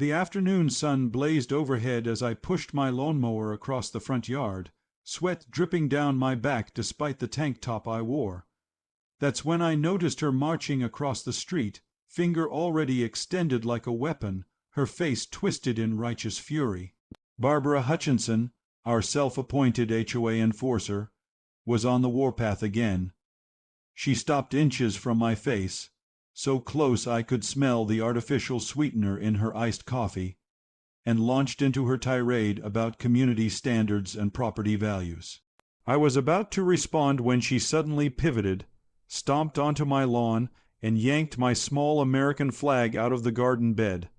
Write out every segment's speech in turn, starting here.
The afternoon sun blazed overhead as I pushed my lawnmower across the front yard, sweat dripping down my back despite the tank top I wore. That's when I noticed her marching across the street, finger already extended like a weapon, her face twisted in righteous fury. Barbara Hutchinson, our self-appointed HOA enforcer, was on the warpath again. She stopped inches from my face, so close I could smell the artificial sweetener in her iced coffee, and launched into her tirade about community standards and property values. I was about to respond when she suddenly pivoted, stomped onto my lawn, and yanked my small American flag out of the garden bed.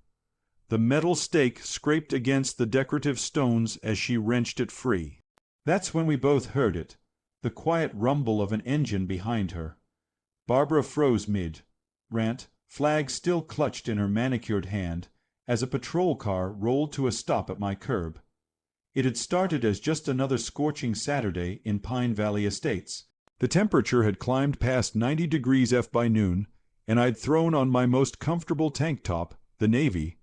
The metal stake scraped against the decorative stones as she wrenched it free. That's when we both heard it, the quiet rumble of an engine behind her. Barbara froze mid-rant, flag still clutched in her manicured hand, as a patrol car rolled to a stop at my curb. It had started as just another scorching Saturday in Pine Valley Estates. The temperature had climbed past 90 degrees F by noon, and I'd thrown on my most comfortable tank top, the navy,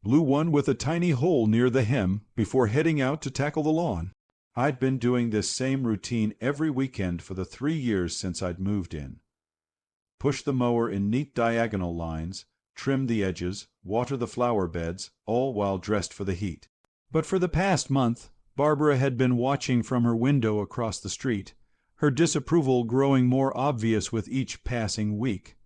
blue one with a tiny hole near the hem, before heading out to tackle the lawn. I'd been doing this same routine every weekend for the 3 years since I'd moved in. Push the mower in neat diagonal lines, trim the edges, water the flower beds, all while dressed for the heat. But for the past month, Barbara had been watching from her window across the street, her disapproval growing more obvious with each passing week.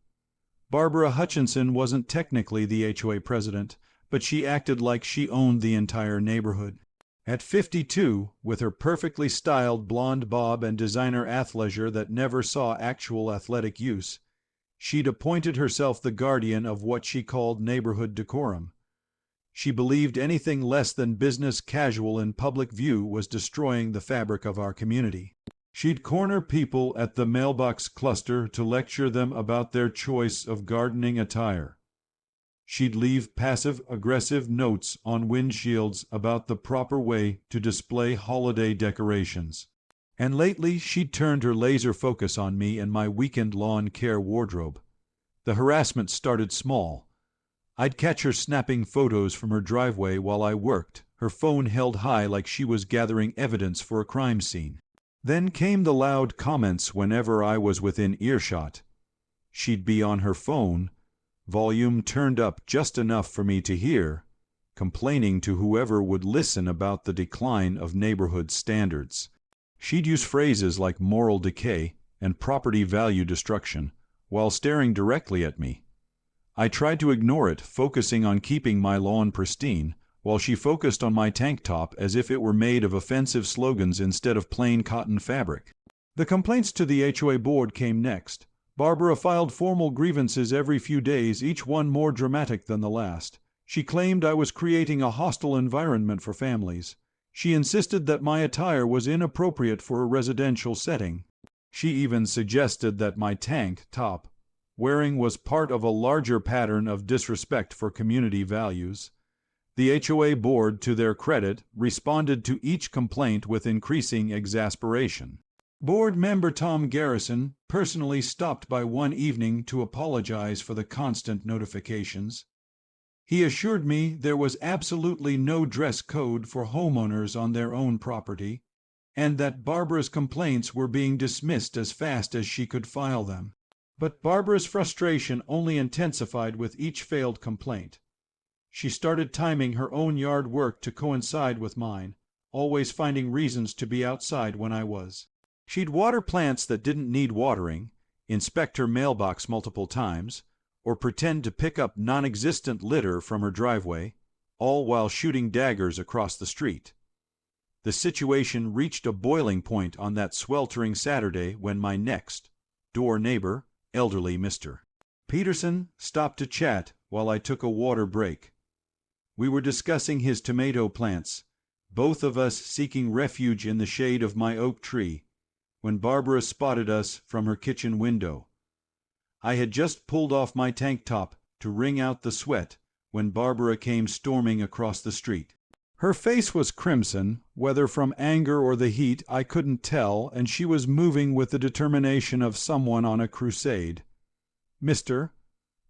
Barbara Hutchinson wasn't technically the HOA president, but she acted like she owned the entire neighborhood. At 52, with her perfectly styled blonde bob and designer athleisure that never saw actual athletic use, she'd appointed herself the guardian of what she called neighborhood decorum. She believed anything less than business casual in public view was destroying the fabric of our community. She'd corner people at the mailbox cluster to lecture them about their choice of gardening attire. She'd leave passive-aggressive notes on windshields about the proper way to display holiday decorations. And lately she'd turned her laser focus on me and my weekend lawn care wardrobe. The harassment started small. I'd catch her snapping photos from her driveway while I worked, her phone held high like she was gathering evidence for a crime scene. Then came the loud comments whenever I was within earshot. She'd be on her phone, volume turned up just enough for me to hear, complaining to whoever would listen about the decline of neighborhood standards. She'd use phrases like moral decay and property value destruction while staring directly at me. I tried to ignore it, focusing on keeping my lawn pristine, while she focused on my tank top as if it were made of offensive slogans instead of plain cotton fabric. The complaints to the HOA board came next. Barbara filed formal grievances every few days, each one more dramatic than the last. She claimed I was creating a hostile environment for families. She insisted that my attire was inappropriate for a residential setting. She even suggested that my tank top wearing was part of a larger pattern of disrespect for community values. The HOA board, to their credit, responded to each complaint with increasing exasperation. Board member Tom Garrison personally stopped by one evening to apologize for the constant notifications. He assured me there was absolutely no dress code for homeowners on their own property, and that Barbara's complaints were being dismissed as fast as she could file them. But Barbara's frustration only intensified with each failed complaint. She started timing her own yard work to coincide with mine, always finding reasons to be outside when I was. She'd water plants that didn't need watering, inspect her mailbox multiple times, or pretend to pick up non-existent litter from her driveway, all while shooting daggers across the street. The situation reached a boiling point on that sweltering Saturday when my next door neighbor, elderly Mr. Peterson, stopped to chat while I took a water break. We were discussing his tomato plants, both of us seeking refuge in the shade of my oak tree, when Barbara spotted us from her kitchen window. I had just pulled off my tank top to wring out the sweat when Barbara came storming across the street. Her face was crimson, whether from anger or the heat I couldn't tell, and she was moving with the determination of someone on a crusade. "Mister,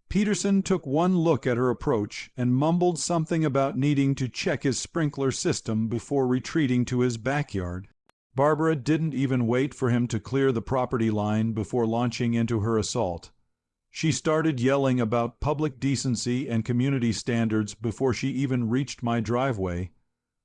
Peterson took one look at her approach and mumbled something about needing to check his sprinkler system before retreating to his backyard. Barbara didn't even wait for him to clear the property line before launching into her assault. She started yelling about public decency and community standards before she even reached my driveway.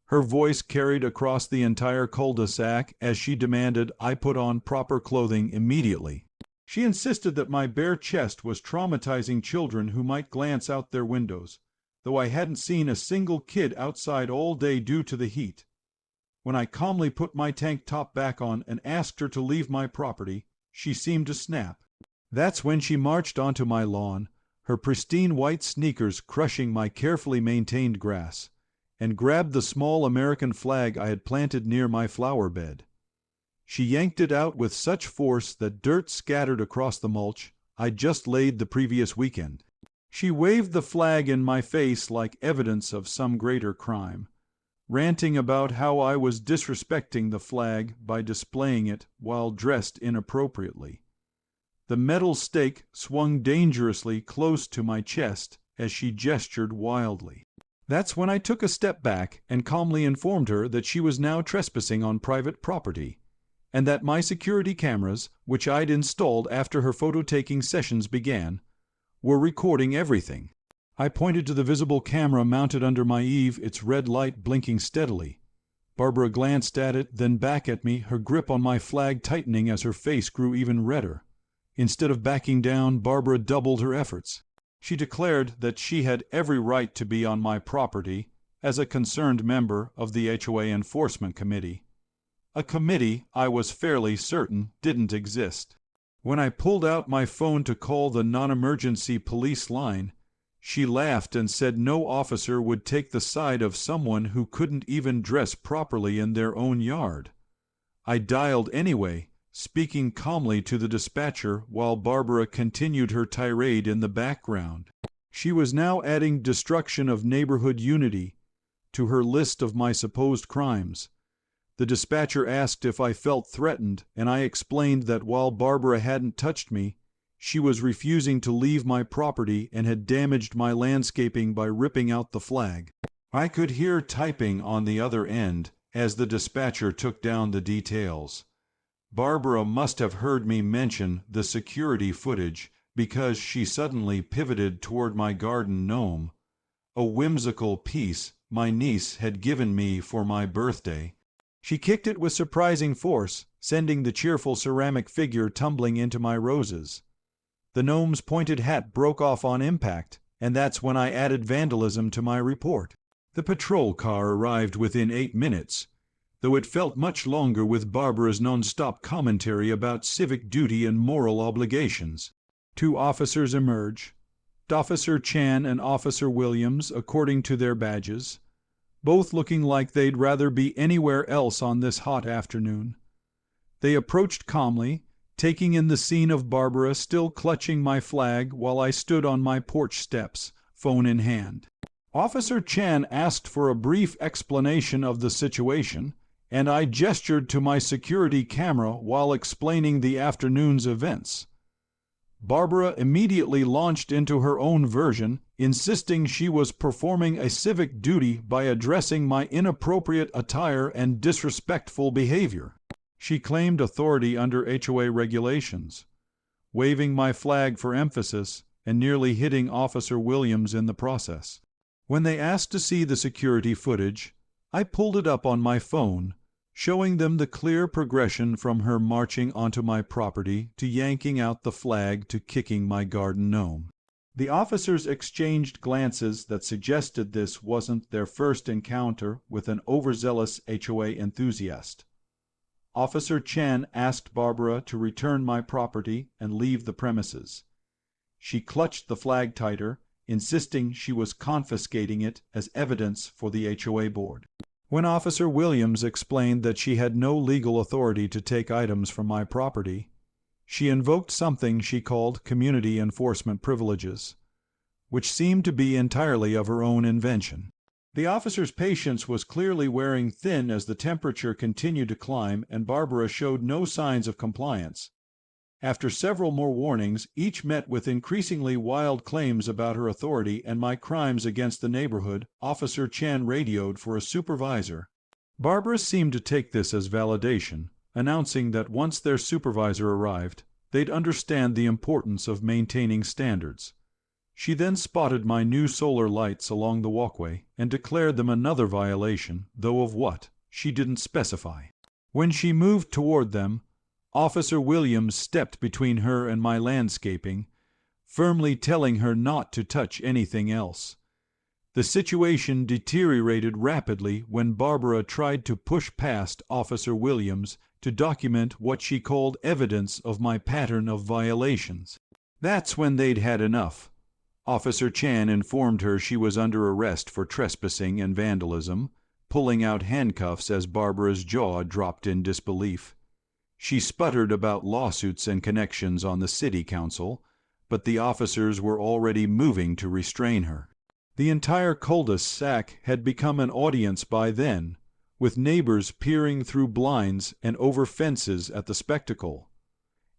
Her voice carried across the entire cul-de-sac as she demanded I put on proper clothing immediately. She insisted that my bare chest was traumatizing children who might glance out their windows, though I hadn't seen a single kid outside all day due to the heat. When I calmly put my tank top back on and asked her to leave my property, she seemed to snap. That's when she marched onto my lawn, her pristine white sneakers crushing my carefully maintained grass, and grabbed the small American flag I had planted near my flower bed. She yanked it out with such force that dirt scattered across the mulch I'd just laid the previous weekend. She waved the flag in my face like evidence of some greater crime, ranting about how I was disrespecting the flag by displaying it while dressed inappropriately. The metal stake swung dangerously close to my chest as she gestured wildly. That's when I took a step back and calmly informed her that she was now trespassing on private property, and that my security cameras, which I'd installed after her photo-taking sessions began, were recording everything. I pointed to the visible camera mounted under my eave, its red light blinking steadily. Barbara glanced at it, then back at me, her grip on my flag tightening as her face grew even redder. Instead of backing down, Barbara doubled her efforts. She declared that she had every right to be on my property as a concerned member of the HOA Enforcement Committee. A committee I was fairly certain didn't exist. When I pulled out my phone to call the non-emergency police line, she laughed and said no officer would take the side of someone who couldn't even dress properly in their own yard. I dialed anyway, speaking calmly to the dispatcher while Barbara continued her tirade in the background. She was now adding destruction of neighborhood unity to her list of my supposed crimes. The dispatcher asked if I felt threatened, and I explained that while Barbara hadn't touched me, she was refusing to leave my property and had damaged my landscaping by ripping out the flag. I could hear typing on the other end as the dispatcher took down the details. Barbara must have heard me mention the security footage because she suddenly pivoted toward my garden gnome, a whimsical piece my niece had given me for my birthday. She kicked it with surprising force, sending the cheerful ceramic figure tumbling into my roses. The gnome's pointed hat broke off on impact, and that's when I added vandalism to my report. The patrol car arrived within 8 minutes, though it felt much longer with Barbara's non-stop commentary about civic duty and moral obligations. 2 officers emerge, Officer Chan and Officer Williams, according to their badges, both looking like they'd rather be anywhere else on this hot afternoon. They approached calmly, taking in the scene of Barbara still clutching my flag while I stood on my porch steps, phone in hand. Officer Chan asked for a brief explanation of the situation, and I gestured to my security camera while explaining the afternoon's events. Barbara immediately launched into her own version, insisting she was performing a civic duty by addressing my inappropriate attire and disrespectful behavior. She claimed authority under HOA regulations, waving my flag for emphasis and nearly hitting Officer Williams in the process. When they asked to see the security footage, I pulled it up on my phone, showing them the clear progression from her marching onto my property to yanking out the flag to kicking my garden gnome. The officers exchanged glances that suggested this wasn't their first encounter with an overzealous HOA enthusiast. Officer Chen asked Barbara to return my property and leave the premises. She clutched the flag tighter, insisting she was confiscating it as evidence for the HOA board. When Officer Williams explained that she had no legal authority to take items from my property, she invoked something she called community enforcement privileges, which seemed to be entirely of her own invention. The officer's patience was clearly wearing thin as the temperature continued to climb and Barbara showed no signs of compliance. After several more warnings, each met with increasingly wild claims about her authority and my crimes against the neighborhood, Officer Chan radioed for a supervisor. Barbara seemed to take this as validation, announcing that once their supervisor arrived, they'd understand the importance of maintaining standards. She then spotted my new solar lights along the walkway and declared them another violation, though of what, she didn't specify. When she moved toward them, Officer Williams stepped between her and my landscaping, firmly telling her not to touch anything else. The situation deteriorated rapidly when Barbara tried to push past Officer Williams to document what she called evidence of my pattern of violations. That's when they'd had enough. Officer Chan informed her she was under arrest for trespassing and vandalism, pulling out handcuffs as Barbara's jaw dropped in disbelief. She sputtered about lawsuits and connections on the city council, but the officers were already moving to restrain her. The entire cul-de-sac had become an audience by then, with neighbors peering through blinds and over fences at the spectacle.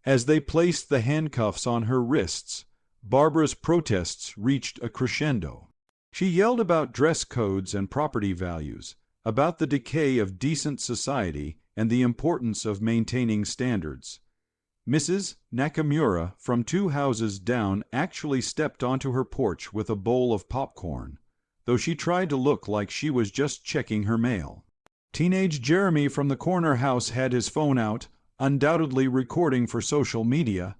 As they placed the handcuffs on her wrists, Barbara's protests reached a crescendo. She yelled about dress codes and property values, about the decay of decent society and the importance of maintaining standards. Mrs. Nakamura, from 2 houses down, actually stepped onto her porch with a bowl of popcorn, though she tried to look like she was just checking her mail. Teenage Jeremy from the corner house had his phone out, undoubtedly recording for social media.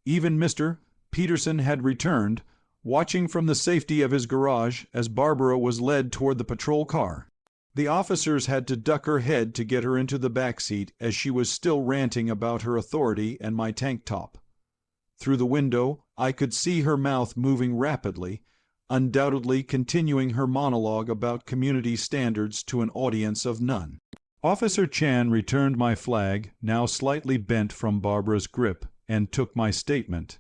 Even Mr. Peterson had returned, watching from the safety of his garage as Barbara was led toward the patrol car. The officers had to duck her head to get her into the back seat as she was still ranting about her authority and my tank top. Through the window, I could see her mouth moving rapidly, undoubtedly continuing her monologue about community standards to an audience of none. Officer Chan returned my flag, now slightly bent from Barbara's grip, and took my statement.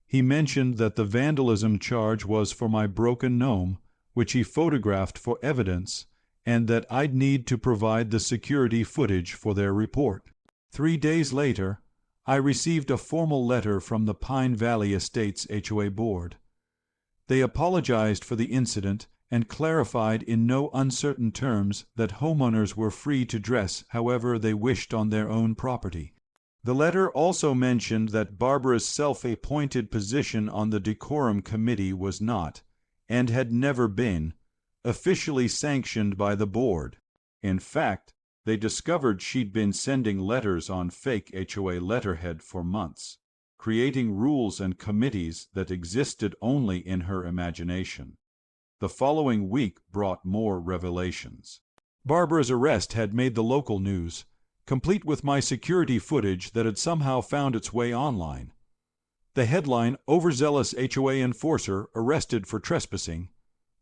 He mentioned that the vandalism charge was for my broken gnome, which he photographed for evidence, and that I'd need to provide the security footage for their report. 3 days later, I received a formal letter from the Pine Valley Estates HOA board. They apologized for the incident and clarified in no uncertain terms that homeowners were free to dress however they wished on their own property. The letter also mentioned that Barbara's self-appointed position on the decorum committee was not, and had never been, officially sanctioned by the board. In fact, they discovered she'd been sending letters on fake HOA letterhead for months, creating rules and committees that existed only in her imagination. The following week brought more revelations. Barbara's arrest had made the local news, complete with my security footage that had somehow found its way online. The headline, "Overzealous HOA Enforcer Arrested for Trespassing,"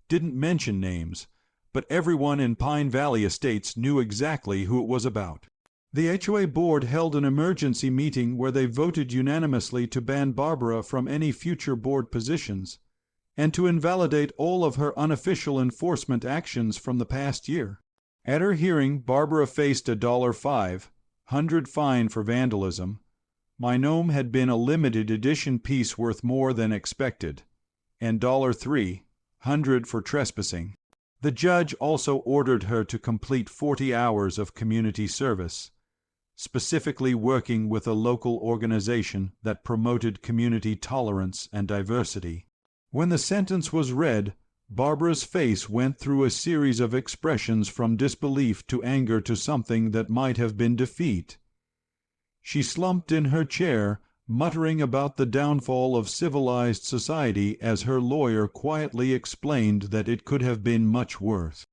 didn't mention names, but everyone in Pine Valley Estates knew exactly who it was about. The HOA board held an emergency meeting where they voted unanimously to ban Barbara from any future board positions and to invalidate all of her unofficial enforcement actions from the past year. At her hearing, Barbara faced a $500 fine for vandalism. My gnome had been a limited edition piece worth more than expected, and $300 for trespassing. The judge also ordered her to complete 40 hours of community service, specifically working with a local organization that promoted community tolerance and diversity. When the sentence was read, Barbara's face went through a series of expressions from disbelief to anger to something that might have been defeat. She slumped in her chair, muttering about the downfall of civilized society as her lawyer quietly explained that it could have been much worse.